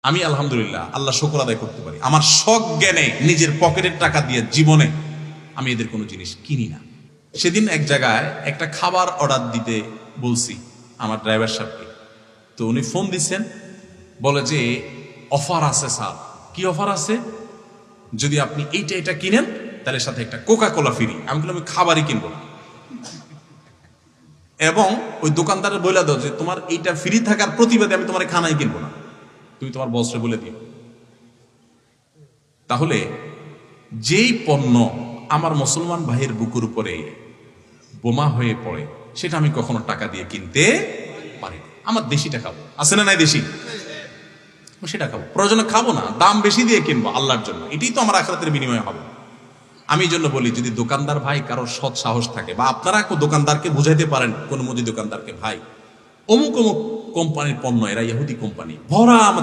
আমি আলহামদুলিল্লাহ আল্লাহ শুকর আদায় করতে পারি, আমার শখ জ্ঞানে নিজের পকেটের টাকা দিয়ে জীবনে আমি এদের কোনো জিনিস কিনি না। সেদিন এক জায়গায় একটা খাবার অর্ডার দিতে বলছি আমার ড্রাইভার সাহেবকে, তো উনি ফোন দিচ্ছেন, বলে যে অফার আছে স্যার। কি অফার আছে? যদি আপনি এইটা এটা কিনেন তাহলে সাথে একটা কোকা কোলা ফ্রি। আমি বললাম আমি খাবারই কিনবো না, এবং ওই দোকানদারের বলে দাও যে তোমার এইটা ফ্রি থাকার প্রতিবাদে আমি তোমার খানাই কিনবো না, তুমি তোমার বসরে বলে দিও। তাহলে যেই পণ্য আমার মুসলমান ভাইয়ের বুকুর উপরে বোমা হয়ে পড়ে সেটা আমি কখনো টাকা দিয়ে কিনতে পারি না। আমার দেশিটা খাবো, আছে না নাই দেশি, সেটা খাবো, প্রয়োজনে খাবো না, দাম বেশি দিয়ে কিনবো আল্লাহর জন্য, এটাই তো আমার আখিরাতের বিনিময় হবে। আমি এই জন্য বলি, যদি দোকানদার ভাই কারোর সৎ সাহস থাকে, বা আপনারা দোকানদারকে বুঝাইতে পারেন কোন মুদি দোকানদারকে, ভাই অমুক অমুক কোম্পানির পণ্য, এরা ইহুদি কোম্পানি, ভরা